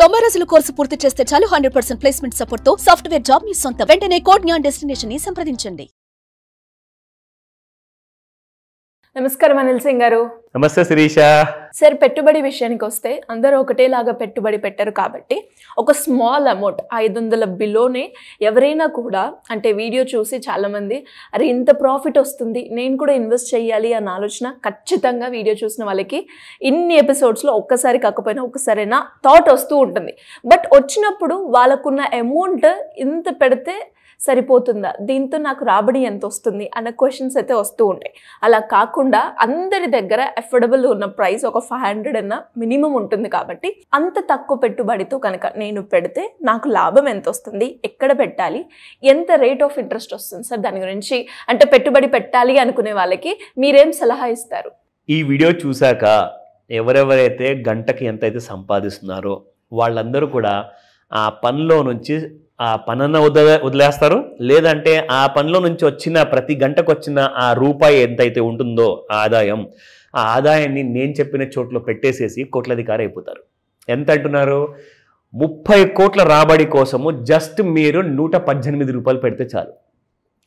90 రోజుల కోర్సు పూర్తి చేస్తే చాలు 100% ప్లేస్మెంట్ సపోర్ట్ తో సాఫ్ట్వేర్ జాబ్ మీ సొంతం. వెంటనే కోడ్ జ్ఞాన్ డెస్టినేషన్ ని సంప్రదించండి. నమస్కారం అనిల్ సింగ్ గారు. నమస్తే శిరీష. సార్, పెట్టుబడి విషయానికి వస్తే అందరూ ఒకటేలాగా పెట్టుబడి పెట్టరు కాబట్టి ఒక స్మాల్ అమౌంట్ 500 బిలోనే ఎవరైనా కూడా అంటే వీడియో చూసి చాలామంది అరే ఇంత ప్రాఫిట్ వస్తుంది నేను కూడా ఇన్వెస్ట్ చేయాలి అన్న ఆలోచన ఖచ్చితంగా వీడియో చూసిన వాళ్ళకి ఇన్ని ఎపిసోడ్స్లో ఒక్కసారి కాకపోయినా ఒక్కసారైనా థాట్ వస్తూ ఉంటుంది. బట్ వచ్చినప్పుడు వాళ్ళకున్న అమౌంట్ ఇంత పెడితే సరిపోతుందా, దీంతో నాకు రాబడి ఎంత వస్తుంది అన్న క్వశ్చన్స్ అయితే వస్తూ ఉంటాయి. అలా కాకుండా అందరి దగ్గర అఫోర్డబుల్ ఉన్న ప్రైస్ ఒక 500 అన్న మినిమం ఉంటుంది కాబట్టి అంత తక్కువ పెట్టుబడితో కనుక నేను పెడితే నాకు లాభం ఎంత వస్తుంది, ఎక్కడ పెట్టాలి, ఎంత రేట్ ఆఫ్ ఇంట్రెస్ట్ వస్తుంది సార్, దాని గురించి అంటే పెట్టుబడి పెట్టాలి అనుకునే వాళ్ళకి మీరేం సలహా ఇస్తారు? ఈ వీడియో చూశాక ఎవరెవరైతే గంటకి ఎంతైతే సంపాదిస్తున్నారో వాళ్ళందరూ కూడా ఆ పనిలో నుంచి ఆ పనన్న వదిలేస్తారు, లేదంటే ఆ పనిలో నుంచి వచ్చిన ప్రతి గంటకు వచ్చిన ఆ రూపాయి ఎంతైతే ఉంటుందో ఆదాయం, ఆ ఆదాయాన్ని నేను చెప్పిన చోట్ల పెట్టేసేసి కోట్లధికారి అయిపోతారు. ఎంత అంటున్నారు? 30 కోట్ల రాబడి కోసము జస్ట్ మీరు 118 రూపాయలు పెడితే చాలు.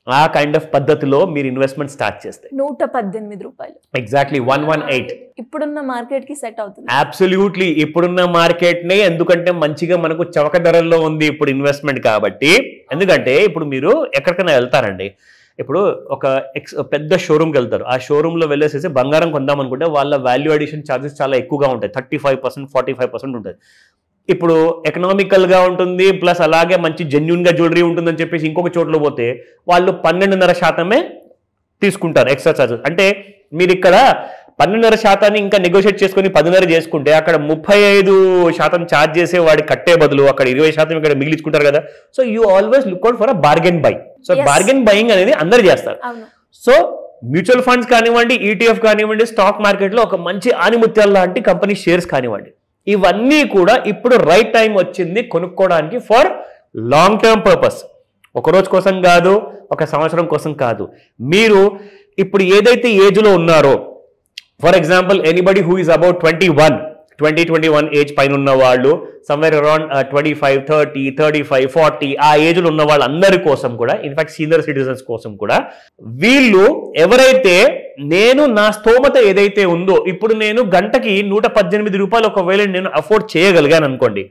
ఆ కైండ్ ఆఫ్ పద్ధతిలో మీరు ఇన్వెస్ట్మెంట్ స్టార్ట్ చేస్తే 118 రూపాయలు ఎగ్జాక్ట్లీ 118 ఇప్పుడున్న మార్కెట్ కి సెట్ అవుతుంది. అబ్సల్యూట్లీ ఇప్పుడున్న మార్కెట్ నే, ఎందుకంటే మంచిగా మనకు చవక ధరల్లో ఉంది ఇప్పుడు ఇన్వెస్ట్మెంట్ కాబట్టి. ఎందుకంటే ఇప్పుడు మీరు ఎక్కడికైనా వెళ్తారండి, ఇప్పుడు ఒక పెద్ద షోరూమ్కి వెళ్తారు, ఆ షోరూంలో వెళ్ళేసేసి బంగారం కొందాం అనుకుంటే వాళ్ళ వాల్యూ అడిషన్ ఛార్జెస్ చాలా ఎక్కువగా ఉంటాయి, 35% 45% ఉంటుంది. ఇప్పుడు ఎకనామికల్గా ఉంటుంది, ప్లస్ అలాగే మంచి జెన్యున్గా జ్యువెలరీ ఉంటుందని చెప్పేసి ఇంకొక చోట్ల పోతే వాళ్ళు 12.5% తీసుకుంటారు ఎక్స్ట్రా ఛార్జెస్. అంటే మీరు ఇక్కడ 12.5% ఇంకా నెగోషియేట్ చేసుకుని 10.5 చేసుకుంటే అక్కడ 35% ఛార్జ్ చేసే వాడి కట్టే బదులు అక్కడ 20% ఇక్కడ మిగిలించుకుంటారు కదా. So you always look out for a bargain by. So bargain buying అనేది అందరు చేస్తారు. సో మ్యూచువల్ ఫండ్స్ కానివ్వండి, ఈటీఎఫ్ కానివ్వండి, స్టాక్ మార్కెట్లో ఒక మంచి ఆనిముత్యాల లాంటి కంపెనీ షేర్స్ కానివ్వండి, ఇవన్నీ కూడా ఇప్పుడు రైట్ టైం వచ్చింది కొనుక్కోవడానికి ఫర్ లాంగ్ టర్మ్ పర్పస్. ఒక రోజు కోసం కాదు, ఒక సంవత్సరం కోసం కాదు. మీరు ఇప్పుడు ఏదైతే ఏజ్లో ఉన్నారో, for example anybody who is about 21 age పైన ఉన్న వాళ్ళు, సమ్వేర్ అరౌండ్ 25, 30, 35, 40 ఆ ఏజ్లో ఉన్న వాళ్ళందరి కోసం కూడా, ఇన్ఫాక్ట్ సీనియర్ సిటిజన్స్ కోసం కూడా, వీళ్ళు ఎవరైతే నేను నా స్తోమత ఏదైతే ఉందో, ఇప్పుడు నేను గంటకి 118 రూపాయలు ఒకవేళ నేను అఫోర్డ్ చేయగలిగాను అనుకోండి,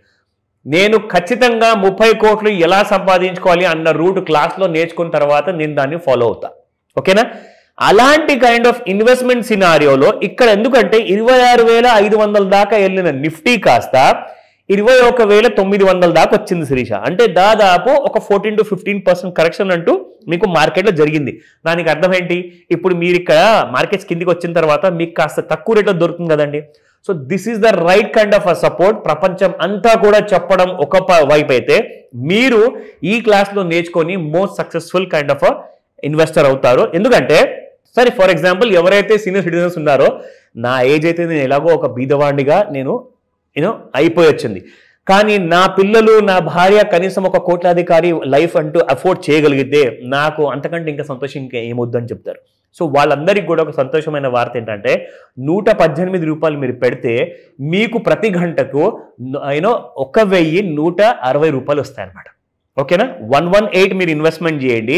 నేను ఖచ్చితంగా 30 కోట్లు ఎలా సంపాదించుకోవాలి అన్న రూట్ క్లాస్లో నేర్చుకున్న తర్వాత నేను దాన్ని ఫాలో అవుతా. ఓకేనా? అలాంటి కైండ్ ఆఫ్ ఇన్వెస్ట్మెంట్ సినారియోలో ఇక్కడ ఎందుకంటే 26,500 దాకా వెళ్ళిన నిఫ్టీ కాస్త 21,900 దాకా వచ్చింది శిరీష. అంటే దాదాపు ఒక 14 to 15% కరెక్షన్ అంటూ మీకు మార్కెట్లో జరిగింది. దానికి అర్థం ఏంటి? ఇప్పుడు మీరు ఇక్కడ మార్కెట్స్ కిందికి వచ్చిన తర్వాత మీకు కాస్త తక్కువ రేట్లో దొరుకుతుంది కదండి. So this is the right kind of a support. ప్రపంచం అంతా కూడా చెప్పడం ఒక వైపు అయితే, మీరు ఈ క్లాస్లో నేర్చుకొని most successful kind of investor అవుతారు. ఎందుకంటే సరే ఫర్ ఎగ్జాంపుల్ ఎవరైతే సీనియర్ సిటిజన్స్ ఉన్నారో, నా ఏజ్ అయితే నేను ఎలాగో ఒక బీదవాడిగా నేను అయిపోయి వచ్చింది, కానీ నా పిల్లలు నా భార్య కనీసం ఒక కోట్లాధికారి లైఫ్ అంటూ అఫోర్డ్ చేయగలిగితే నాకు అంతకంటే ఇంకా సంతోషం ఇంకా ఏమొద్దని చెప్తారు. సో వాళ్ళందరికీ కూడా ఒక సంతోషమైన వార్త ఏంటంటే 118 రూపాయలు మీరు పెడితే మీకు ప్రతి గంటకు 1,160 రూపాయలు వస్తాయన్నమాట. ఓకేనా? 118 మీరు ఇన్వెస్ట్మెంట్ చేయండి,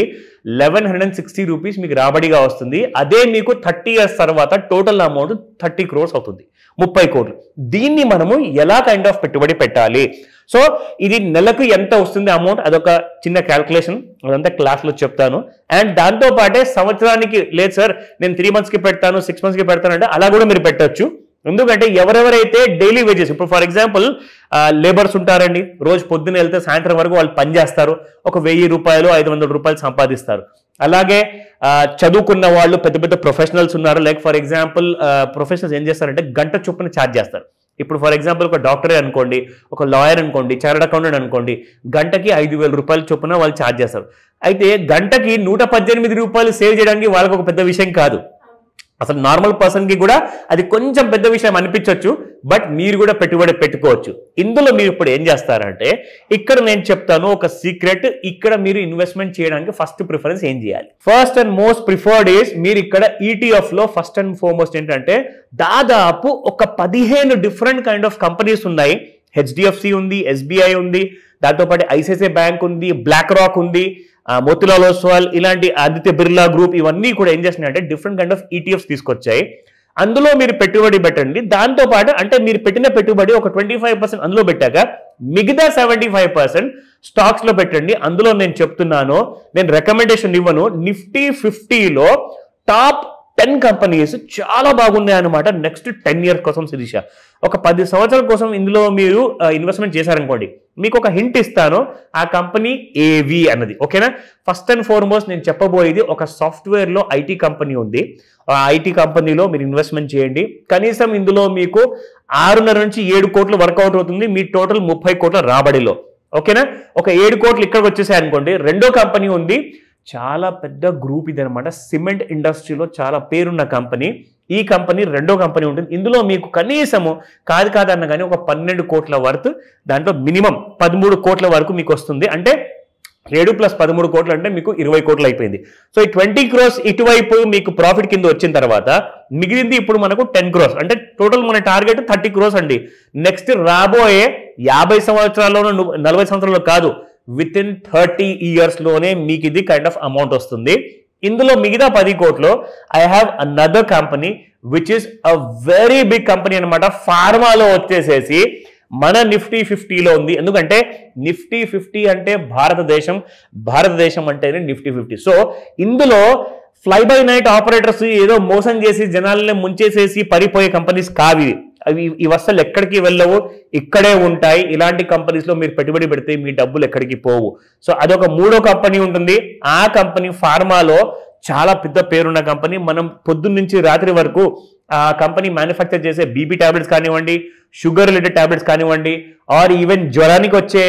1160 రూపీస్ మీకు రాబడిగా వస్తుంది. అదే మీకు 30 years తర్వాత టోటల్ అమౌంట్ 30 crores అవుతుంది, 30 కోట్లు. దీన్ని మనము ఎలా కైండ్ ఆఫ్ పెట్టుబడి పెట్టాలి, సో ఇది నెలకు ఎంత వస్తుంది అమౌంట్, అదొక చిన్న క్యాల్కులేషన్, అదంతా క్లాస్లో చెప్తాను. అండ్ దాంతో పాటే సంవత్సరానికి లేదు సార్ నేను 3 monthsకి పెడతాను, 6 monthsకి పెడతాను అంటే అలా కూడా మీరు పెట్టచ్చు. ఎందుకంటే ఎవరెవరైతే డైలీ వేజెస్, ఇప్పుడు ఫర్ ఎగ్జాంపుల్ లేబర్స్ ఉంటారండి, రోజు పొద్దున వెళ్తే సాయంత్రం వరకు వాళ్ళు పనిచేస్తారు, ఒక 1000 రూపాయలు 500 రూపాయలు సంపాదిస్తారు. అలాగే చదువుకున్న వాళ్ళు పెద్ద పెద్ద ప్రొఫెషనల్స్ ఉన్నారు, లైక్ ఫర్ ఎగ్జాంపుల్ ప్రొఫెషనల్స్ ఏం చేస్తారంటే గంట చొప్పున ఛార్జ్ చేస్తారు. ఇప్పుడు ఫర్ ఎగ్జాంపుల్ ఒక డాక్టరే అనుకోండి, ఒక లాయర్ అనుకోండి, చార్టర్డ్ అకౌంటెంట్ అనుకోండి, గంటకి 5,000 రూపాయలు చొప్పున వాళ్ళు ఛార్జ్ చేస్తారు. అయితే గంటకి 118 రూపాయలు సేవ్ చేయడానికి వాళ్ళకి ఒక పెద్ద విషయం కాదు. అసలు నార్మల్ పర్సన్కి కూడా అది కొంచెం పెద్ద విషయం అనిపించవచ్చు, బట్ మీరు కూడా పెట్టుబడి పెట్టుకోవచ్చు. ఇందులో మీరు ఇప్పుడు ఏం చేస్తారంటే, ఇక్కడ నేను చెప్తాను ఒక సీక్రెట్. ఇక్కడ మీరు ఇన్వెస్ట్మెంట్ చేయడానికి ఫస్ట్ ప్రిఫరెన్స్ ఏం చేయాలి? First and most preferred is, మీరు ఇక్కడ ETF లో ఫస్ట్ అండ్ ఫార్మోస్ట్ ఏంటంటే దాదాపు ఒక 15 డిఫరెంట్ కైండ్ ఆఫ్ కంపెనీస్ ఉన్నాయి. హెచ్డిఎఫ్సి ఉంది, ఎస్బీఐ ఉంది, దాంతోపాటు ఐసిఐసిఐ బ్యాంక్ ఉంది, బ్లాక్ రాక్ ఉంది, మోతిలాల్ ఓస్వాల్, ఇలాంటి ఆదిత్య బిర్లా గ్రూప్, ఇవన్నీ కూడా ఏం చేస్తున్నాయంటే డిఫరెంట్ కైండ్ ఆఫ్ ఈటీఎఫ్స్ తీసుకొచ్చాయి. అందులో మీరు పెట్టుబడి పెట్టండి. దాంతోపాటు అంటే మీరు పెట్టిన పెట్టుబడి ఒక 25% అందులో పెట్టాక మిగతా 75% స్టాక్స్ లో పెట్టండి. అందులో నేను చెప్తున్నాను, నేను రికమెండేషన్ ఇవ్వను, నిఫ్టీ 50లో టాప్ 10 కంపెనీస్ చాలా బాగున్నాయి అనమాట నెక్స్ట్ 10 years కోసం. శిరీష, ఒక 10 సంవత్సరాల కోసం ఇందులో మీరు ఇన్వెస్ట్మెంట్ చేశారనుకోండి, మీకు ఒక హింట్ ఇస్తాను, ఆ కంపెనీ ఏవి అన్నది. ఓకేనా? ఫస్ట్ అండ్ ఫార్మోస్ట్ నేను చెప్పబోయేది ఒక సాఫ్ట్వేర్లో ఐటీ కంపెనీ ఉంది. ఆ ఐటీ కంపెనీలో మీరు ఇన్వెస్ట్మెంట్ చేయండి. కనీసం ఇందులో మీకు 6.5 నుంచి 7 కోట్లు వర్కౌట్ అవుతుంది మీ టోటల్ 30 కోట్ల రాబడిలో. ఓకేనా? ఒక 7 కోట్లు ఇక్కడికి వచ్చేసాయి అనుకోండి. రెండో కంపెనీ ఉంది, చాలా పెద్ద గ్రూప్ ఇది అనమాట, సిమెంట్ ఇండస్ట్రీలో చాలా పేరున్న కంపెనీ. ఈ కంపెనీ రెండో కంపెనీ ఉంటుంది. ఇందులో మీకు కనీసము కాదన్న కానీ ఒక 12 కోట్ల వర్త్, దాంట్లో మినిమం 13 కోట్ల వరకు మీకు వస్తుంది. అంటే 7 + 13 కోట్లు అంటే మీకు 20 కోట్లు అయిపోయింది. సో ఈ 20 crores ఇటువైపు మీకు ప్రాఫిట్ కింద వచ్చిన తర్వాత మిగిలింది ఇప్పుడు మనకు 10 crores, అంటే టోటల్ మన టార్గెట్ 30 crores అండి. నెక్స్ట్ రాబోయే 50 సంవత్సరాల్లోనూ 40 సంవత్సరాల్లో కాదు, విత్ ఇన్ 30 years లోనే మీకు ఇది కైండ్ ఆఫ్ అమౌంట్ వస్తుంది. ఇందులో మిగతా 10 కోట్లు I have another company which is a very big company అనమాట. ఫార్మాలో వచ్చేసేసి మన నిఫ్టీ 50లో ఉంది. ఎందుకంటే నిఫ్టీ 50 అంటే భారతదేశం అంటేనే నిఫ్టీ 50. సో ఇందులో ఫ్లై బై నైట్ ఆపరేటర్స్ ఏదో మోసం చేసి జనాలని ముంచేసేసి పరిపోయే కంపెనీస్ కావి. అవి ఇవి అసలు ఎక్కడికి వెళ్ళవు, ఇక్కడే ఉంటాయి. ఇలాంటి కంపెనీస్లో మీరు పెట్టుబడి పెడితే మీ డబ్బులు ఎక్కడికి పోవు. సో అదొక మూడో కంపెనీ ఉంటుంది. ఆ కంపెనీ ఫార్మాలో చాలా పెద్ద పేరున్న కంపెనీ. మనం పొద్దున్న నుంచి రాత్రి వరకు ఆ కంపెనీ మ్యానుఫ్యాక్చర్ చేసే బీపీ టాబ్లెట్స్ కానివ్వండి, షుగర్ రిలేటెడ్ టాబ్లెట్స్ కానివ్వండి, ఆర్ ఈవెన్ జ్వరానికి వచ్చే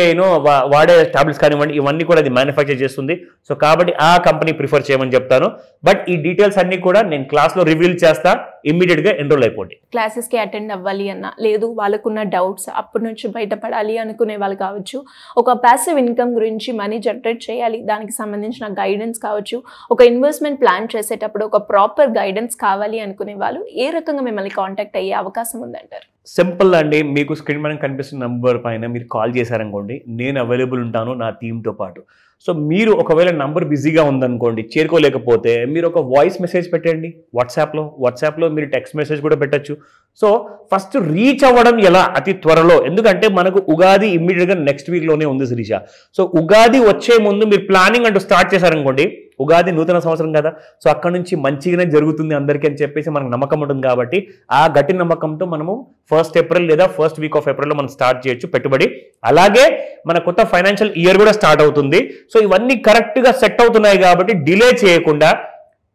వాడే టాబ్లెట్స్ కానివ్వండి, ఇవన్నీ కూడా అది మ్యానుఫ్యాక్చర్ చేస్తుంది. సో కాబట్టి ఆ కంపెనీ ప్రిఫర్ చేయమని చెప్తాను. బట్ ఈ డీటెయిల్స్ అన్ని కూడా నేను క్లాస్లో రివీల్ చేస్తా. ఇమ్మీడియట్గా ఎన్రోల్ అయిపోండి. క్లాసెస్కి అటెండ్ అవ్వాలి అన్న, లేదు వాళ్ళకున్న డౌట్స్ అప్పటి నుంచి బయటపడాలి అనుకునే వాళ్ళు కావచ్చు, ఒక ప్యాసివ్ ఇన్కమ్ గురించి మనీ జనరేట్ చేయాలి, దానికి సంబంధించిన గైడెన్స్ కావచ్చు, ఒక ఇన్వెస్ట్మెంట్ ప్లాన్ చేసేటప్పుడు ఒక ప్రాపర్ గైడెన్స్ కావాలి అనుకునే వాళ్ళు ఏ రకంగా మిమ్మల్ని కాంటాక్ట్ అయ్యే అవకాశం ఉందంటారు? సింపుల్ అండి. మీకు స్క్రీన్ మీద కనిపిస్తున్న నంబర్ పైన మీరు కాల్ చేశారనుకోండి, నేను అవైలబుల్ ఉంటాను నా టీంతో పాటు. సో మీరు ఒకవేళ నంబర్ బిజీగా ఉందనుకోండి, చేరుకోలేకపోతే మీరు ఒక వాయిస్ మెసేజ్ పెట్టండి వాట్సాప్లో మీరు టెక్స్ట్ మెసేజ్ కూడా పెట్టచ్చు. సో ఫస్ట్ రీచ్ అవ్వడం ఎలా అతి త్వరలో, ఎందుకంటే మనకు ఉగాది ఇమ్మీడియట్గా నెక్స్ట్ వీక్లోనే ఉంది శిరీష. సో ఉగాది వచ్చే ముందు మీరు ప్లానింగ్ అంటూ స్టార్ట్ చేశారనుకోండి, ఉగాది నూతన సంవత్సరం కదా, సో అక్కడ నుంచి మంచిగానే జరుగుతుంది అందరికీ అని చెప్పేసి మనకు నమ్మకం ఉంటుంది. కాబట్టి ఆ గట్టి నమ్మకంతో మనము 1st April లేదా 1st week of April మనం స్టార్ట్ చేయొచ్చు పెట్టుబడి. అలాగే మన కొత్త ఫైనాన్షియల్ ఇయర్ కూడా స్టార్ట్ అవుతుంది. సో ఇవన్నీ కరెక్ట్గా సెట్ అవుతున్నాయి కాబట్టి డిలే చేయకుండా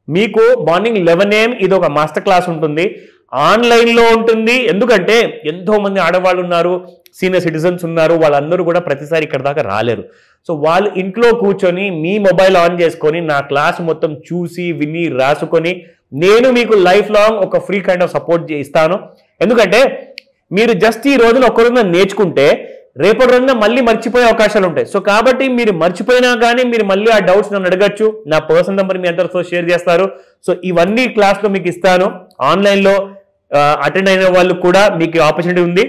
మీకు మార్నింగ్ 11 AM ఇది ఒక మాస్టర్ క్లాస్ ఉంటుంది, ఆన్లైన్లో ఉంటుంది. ఎందుకంటే ఎంతో మంది ఆడవాళ్ళు ఉన్నారు, సీనియర్ సిటిజన్స్ ఉన్నారు, వాళ్ళందరూ కూడా ప్రతిసారి ఇక్కడ దాకా రాలేరు. సో వాళ్ళు ఇంట్లో కూర్చొని మీ మొబైల్ ఆన్ చేసుకొని నా క్లాస్ మొత్తం చూసి విని రాసుకొని నేను మీకు లైఫ్ లాంగ్ ఒక ఫ్రీ కైండ్ ఆఫ్ సపోర్ట్ ఇస్తాను. ఎందుకంటే మీరు జస్ట్ ఈ రోజున ఒక్క రోజున నేర్చుకుంటే రేపటి రోజున మళ్ళీ మర్చిపోయే అవకాశాలు ఉంటాయి. సో కాబట్టి మీరు మర్చిపోయినా కానీ మీరు మళ్ళీ ఆ డౌట్స్ నన్ను అడగచ్చు. నా పర్సనల్ నెంబర్ మీ అందరితో షేర్ చేస్తారు. సో ఇవన్నీ క్లాస్లో మీకు ఇస్తాను. ఆన్లైన్లో అటెండ్ అయిన వాళ్ళు కూడా మీకు ఆపర్చునిటీ ఉంది.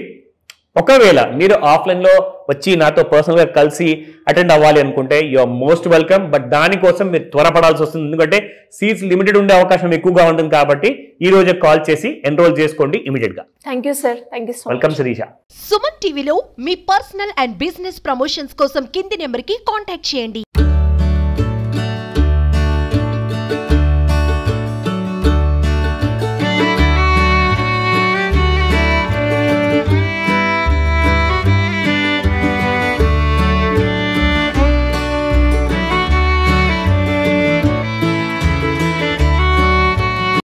ఒకవేళ మీరు ఆఫ్లైన్లో వచ్చి నాతో పర్సనల్గా కలిసి అటెండ్ అవ్వాలి అనుకుంటే you are most welcome. But దానికోసం మీరు త్వరపడాల్సి వస్తుంది, ఎందుకంటే సీట్స్ లిమిటెడ్ ఉండే అవకాశం ఎక్కువగా ఉంటుంది. కాబట్టి ఈ రోజే కాల్ చేసి ఎన్రోల్ చేసుకోండి ఇమీడియట్ గా. Thank you sir. Thank you so much. Welcome Shirisha. Suman టీవీలో మీ పర్సనల్ అండ్ బిజినెస్ ప్రమోషన్స్ కోసం కింది నెంబర్ కి కాంటాక్ట్ చేయండి.